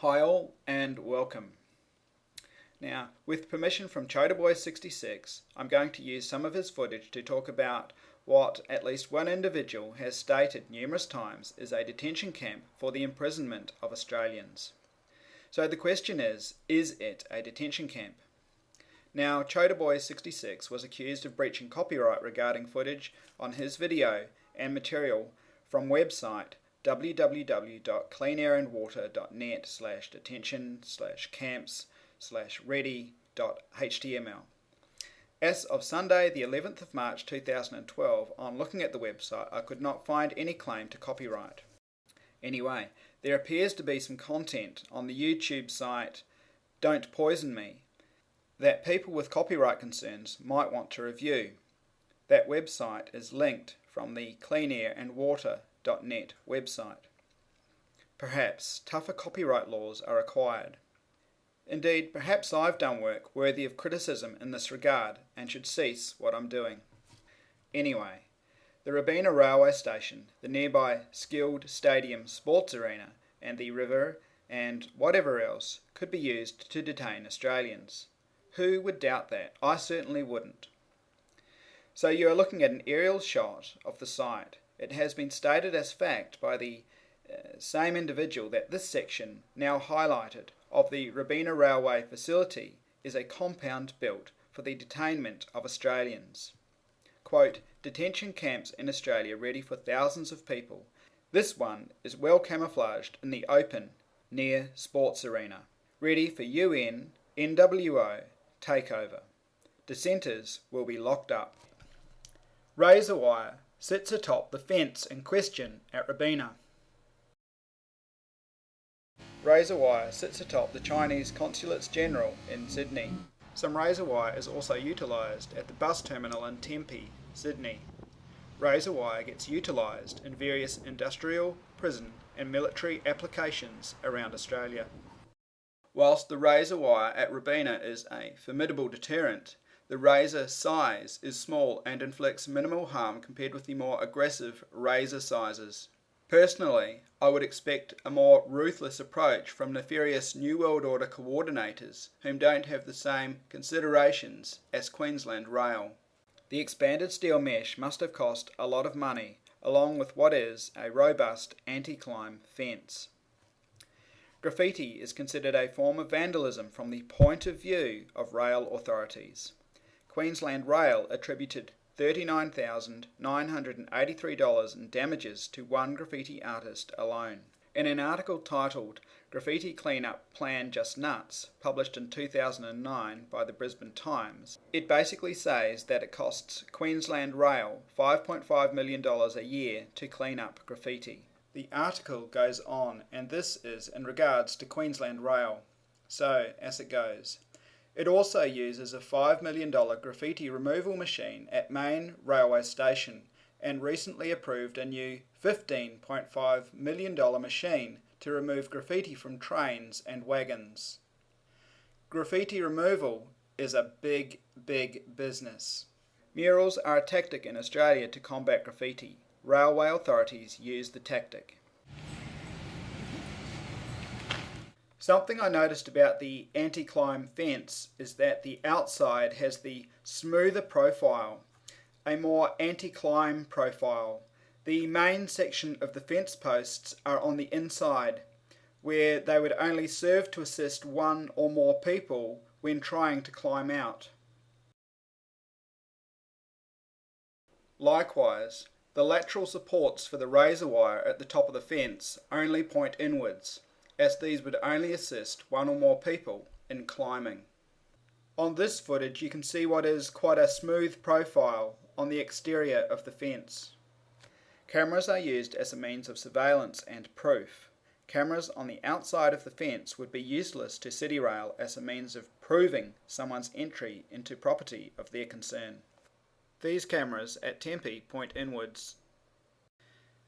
Hi all and welcome. Now, with permission from Chodaboy66, I'm going to use some of his footage to talk about what at least one individual has stated numerous times is a detention camp for the imprisonment of Australians. So the question is it a detention camp? Now, Chodaboy66 was accused of breaching copyright regarding footage on his video and material from website www.cleanairandwater.net/detention/camps/ready.html. As of Sunday the 11th of March 2012, on looking at the website I could not find any claim to copyright. Anyway, there appears to be some content on the YouTube site Don't Poison Me that people with copyright concerns might want to review. That website is linked from the cleanairandwater.net website. Perhaps tougher copyright laws are required. Indeed, perhaps I've done work worthy of criticism in this regard and should cease what I'm doing. Anyway, the Robina railway station, the nearby Skilled Stadium sports arena, and the river and whatever else could be used to detain Australians. Who would doubt that? I certainly wouldn't. So you are looking at an aerial shot of the site. It has been stated as fact by the same individual that this section, now highlighted, of the Robina railway facility is a compound built for the detainment of Australians. Quote, detention camps in Australia ready for thousands of people. This one is well camouflaged in the open near sports arena, ready for UN, NWO takeover. Dissenters will be locked up. Razor wire sits atop the fence in question at Robina. Razor wire sits atop the Chinese Consulates General in Sydney. Some razor wire is also utilised at the bus terminal in Tempe, Sydney. Razor wire gets utilised in various industrial, prison and military applications around Australia. Whilst the razor wire at Robina is a formidable deterrent, the razor size is small and inflicts minimal harm compared with the more aggressive razor sizes. Personally, I would expect a more ruthless approach from nefarious New World Order coordinators whom don't have the same considerations as Queensland Rail. The expanded steel mesh must have cost a lot of money, along with what is a robust anti-climb fence. Graffiti is considered a form of vandalism from the point of view of rail authorities. Queensland Rail attributed $39,983 in damages to one graffiti artist alone. In an article titled Graffiti Cleanup Plan Just Nuts, published in 2009 by the Brisbane Times, it basically says that it costs Queensland Rail $5.5 million a year to clean up graffiti. The article goes on, and this is in regards to Queensland Rail. So, as it goes, it also uses a $5 million graffiti removal machine at main railway station and recently approved a new $15.5 million machine to remove graffiti from trains and wagons. Graffiti removal is a big business. Murals are a tactic in Australia to combat graffiti. Railway authorities use the tactic. Something I noticed about the anti-climb fence is that the outside has the smoother profile, a more anti-climb profile. The main section of the fence posts are on the inside, where they would only serve to assist one or more people when trying to climb out. Likewise, the lateral supports for the razor wire at the top of the fence only point inwards, as these would only assist one or more people in climbing. On this footage you can see what is quite a smooth profile on the exterior of the fence. Cameras are used as a means of surveillance and proof. Cameras on the outside of the fence would be useless to City Rail as a means of proving someone's entry into property of their concern. These cameras at Tempe point inwards.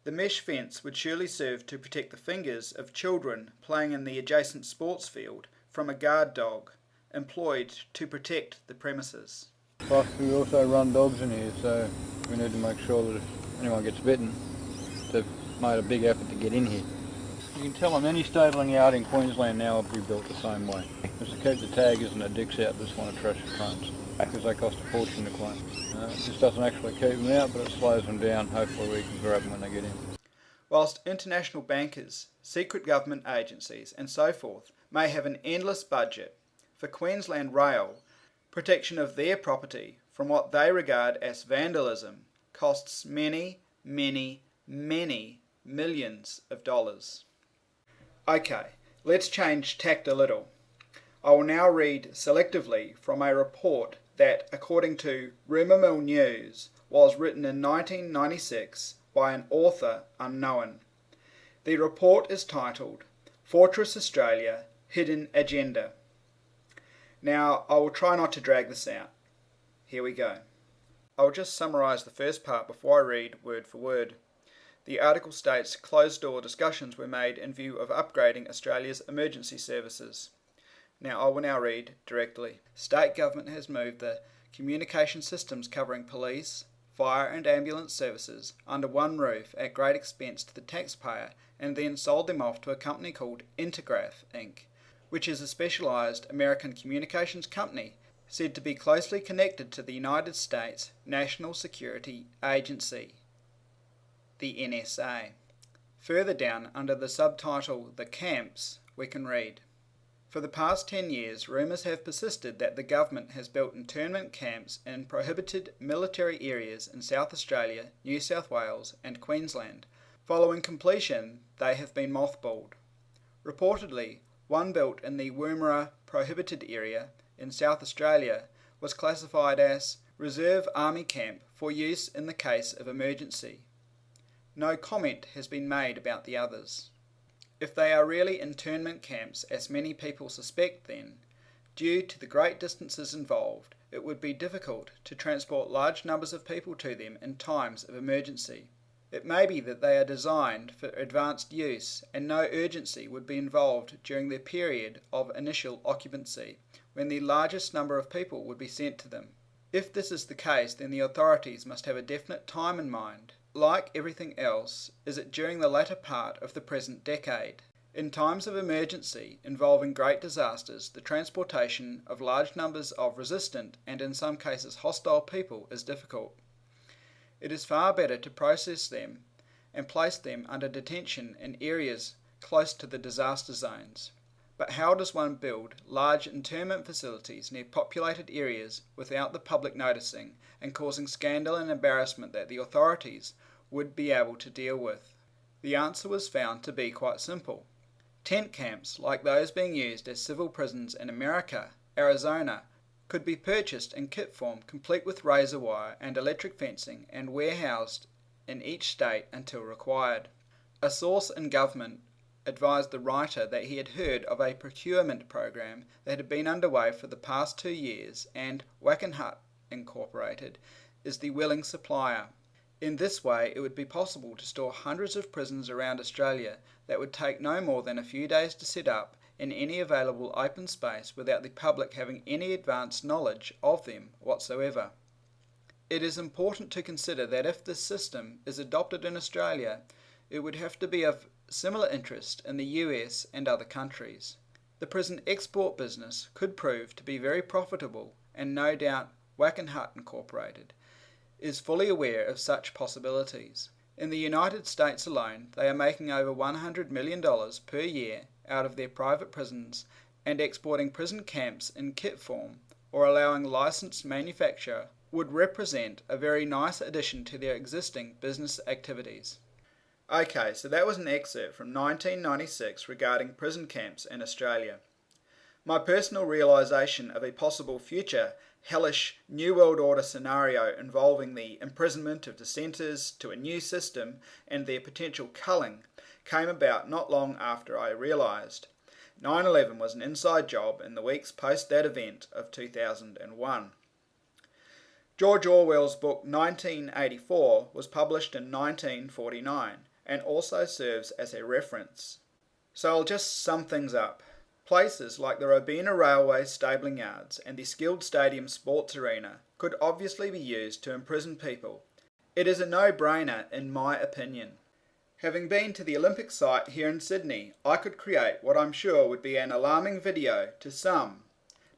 The mesh fence would surely serve to protect the fingers of children playing in the adjacent sports field from a guard dog employed to protect the premises. Plus we also run dogs in here, so we need to make sure that if anyone gets bitten, they've made a big effort to get in here. You can tell them any stabling yard in Queensland now will be built the same way. Because to keep the tag isn't it dicks out this one of trash fronts, because they cost a fortune to clean. It just doesn't actually keep them out, but it slows them down. Hopefully we can grab them when they get in. Whilst international bankers, secret government agencies and so forth may have an endless budget, for Queensland Rail, protection of their property from what they regard as vandalism costs many, many, many millions of dollars. Okay, let's change tact a little. I will now read selectively from a report that, according to Rumour Mill News, was written in 1996 by an author unknown. The report is titled Fortress Australia Hidden Agenda. Now, I will try not to drag this out. Here we go. I will just summarise the first part before I read word for word. The article states closed-door discussions were made in view of upgrading Australia's emergency services. Now, I will now read directly. State government has moved the communication systems covering police, fire and ambulance services under one roof at great expense to the taxpayer and then sold them off to a company called Intergraph Inc., which is a specialised American communications company said to be closely connected to the United States National Security Agency, the NSA. Further down, under the subtitle The Camps, we can read, for the past 10 years, rumours have persisted that the government has built internment camps in prohibited military areas in South Australia, New South Wales and Queensland. Following completion, they have been mothballed. Reportedly, one built in the Woomera prohibited area in South Australia was classified as Reserve Army Camp for use in the case of emergency. No comment has been made about the others. If they are really internment camps, as many people suspect, then, due to the great distances involved, it would be difficult to transport large numbers of people to them in times of emergency. It may be that they are designed for advanced use and no urgency would be involved during the period of initial occupancy, when the largest number of people would be sent to them. If this is the case, then the authorities must have a definite time in mind. Like everything else, is it during the latter part of the present decade? In times of emergency involving great disasters, the transportation of large numbers of resistant and in some cases hostile people is difficult. It is far better to process them and place them under detention in areas close to the disaster zones. But how does one build large internment facilities near populated areas without the public noticing and causing scandal and embarrassment that the authorities would be able to deal with? The answer was found to be quite simple. Tent camps, like those being used as civil prisons in America, Arizona, could be purchased in kit form, complete with razor wire and electric fencing, and warehoused in each state until required. A source in government advised the writer that he had heard of a procurement program that had been underway for the past 2 years, and Wackenhut Incorporated is the willing supplier. In this way, it would be possible to store hundreds of prisons around Australia that would take no more than a few days to set up in any available open space without the public having any advanced knowledge of them whatsoever. It is important to consider that if this system is adopted in Australia, it would have to be of similar interest in the US and other countries. The prison export business could prove to be very profitable, and no doubt Wackenhut Incorporated is fully aware of such possibilities. In the United States alone, they are making over $100 million per year out of their private prisons and exporting prison camps in kit form or allowing licensed manufacture would represent a very nice addition to their existing business activities. Okay, so that was an excerpt from 1996 regarding prison camps in Australia. My personal realisation of a possible future hellish New World Order scenario involving the imprisonment of dissenters to a new system and their potential culling came about not long after I realised 9/11 was an inside job in the weeks post that event of 2001. George Orwell's book 1984 was published in 1949 and also serves as a reference. So I'll just sum things up. Places like the Robina Railway stabling yards and the Skilled Stadium Sports Arena could obviously be used to imprison people. It is a no-brainer in my opinion. Having been to the Olympic site here in Sydney, I could create what I'm sure would be an alarming video to some,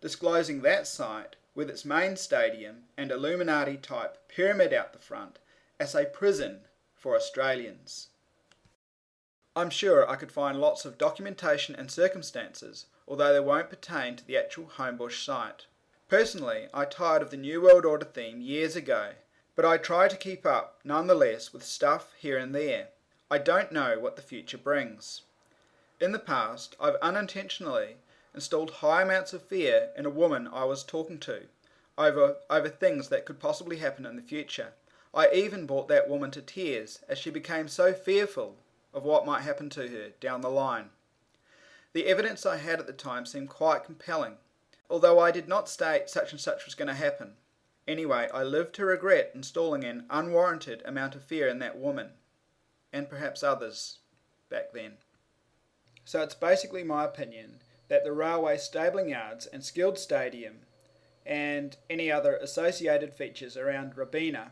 disclosing that site with its main stadium and Illuminati-type pyramid out the front as a prison for Australians. I'm sure I could find lots of documentation and circumstances, although they won't pertain to the actual Homebush site. Personally, I tired of the New World Order theme years ago, but I try to keep up nonetheless with stuff here and there. I don't know what the future brings. In the past, I've unintentionally installed high amounts of fear in a woman I was talking to, over things that could possibly happen in the future. I even brought that woman to tears as she became so fearful of what might happen to her down the line. The evidence I had at the time seemed quite compelling, although I did not state such and such was going to happen. Anyway, I lived to regret installing an unwarranted amount of fear in that woman, and perhaps others back then. So it's basically my opinion that the railway stabling yards and skilled stadium and any other associated features around Robina,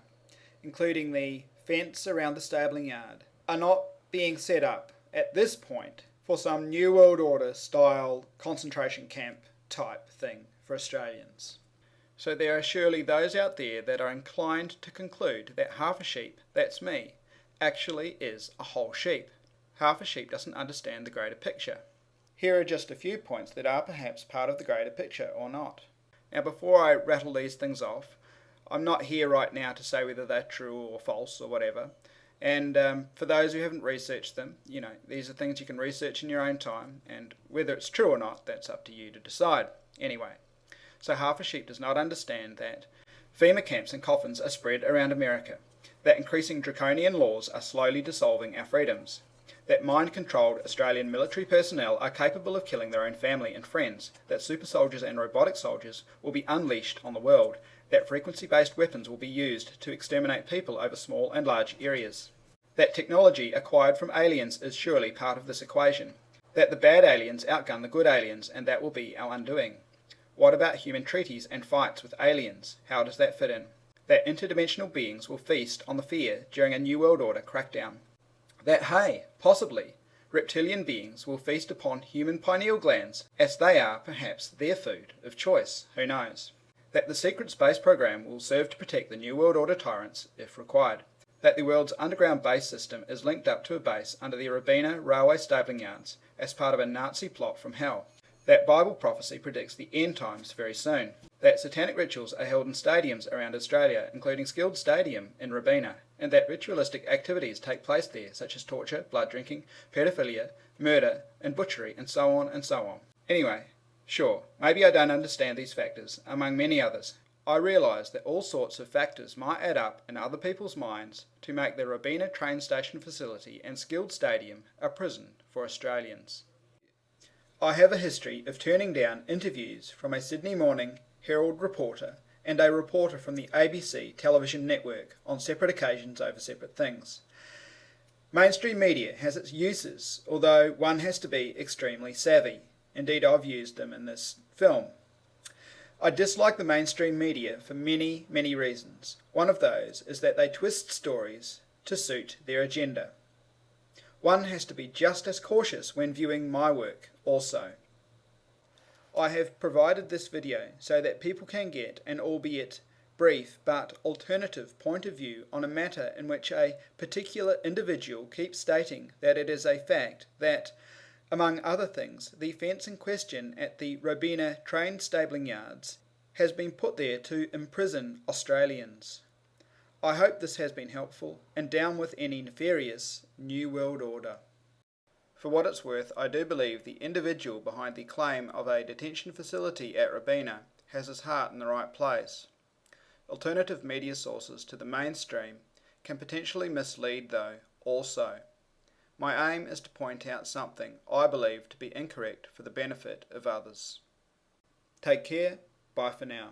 including the fence around the stabling yard, are not being set up at this point for some New World Order style concentration camp type thing for Australians. So there are surely those out there that are inclined to conclude that half a sheep, that's me, actually is a whole sheep. Half a sheep doesn't understand the greater picture. Here are just a few points that are perhaps part of the greater picture or not. Now before I rattle these things off, I'm not here right now to say whether they're true or false or whatever. And for those who haven't researched them, these are things you can research in your own time, and whether it's true or not, that's up to you to decide. Anyway, so half a sheep does not understand that FEMA camps and coffins are spread around America, that increasing draconian laws are slowly dissolving our freedoms, that mind-controlled Australian military personnel are capable of killing their own family and friends, that super soldiers and robotic soldiers will be unleashed on the world, that frequency-based weapons will be used to exterminate people over small and large areas, that technology acquired from aliens is surely part of this equation, that the bad aliens outgun the good aliens and that will be our undoing. What about human treaties and fights with aliens? How does that fit in? That interdimensional beings will feast on the fear during a New World Order crackdown. That, hey, possibly, reptilian beings will feast upon human pineal glands, as they are perhaps their food of choice, who knows. That the secret space program will serve to protect the New World Order tyrants, if required. That the world's underground base system is linked up to a base under the Robina railway stabling yards, as part of a Nazi plot from hell. That Bible prophecy predicts the end times very soon. That satanic rituals are held in stadiums around Australia, including Skilled Stadium in Robina, and that ritualistic activities take place there, such as torture, blood drinking, pedophilia, murder, and butchery, and so on and so on. Anyway, sure, maybe I don't understand these factors, among many others. I realise that all sorts of factors might add up in other people's minds to make the Robina train station facility and Skilled Stadium a prison for Australians. I have a history of turning down interviews from a Sydney Morning Herald reporter and a reporter from the ABC television network on separate occasions over separate things. Mainstream media has its uses, although one has to be extremely savvy. Indeed, I've used them in this film. I dislike the mainstream media for many, many reasons. One of those is that they twist stories to suit their agenda. One has to be just as cautious when viewing my work also. I have provided this video so that people can get an albeit brief but alternative point of view on a matter in which a particular individual keeps stating that it is a fact that, among other things, the fence in question at the Robina train stabling yards has been put there to imprison Australians. I hope this has been helpful, and down with any nefarious New World Order. For what it's worth, I do believe the individual behind the claim of a detention facility at Robina has his heart in the right place. Alternative media sources to the mainstream can potentially mislead, though, also. My aim is to point out something I believe to be incorrect for the benefit of others. Take care. Bye for now.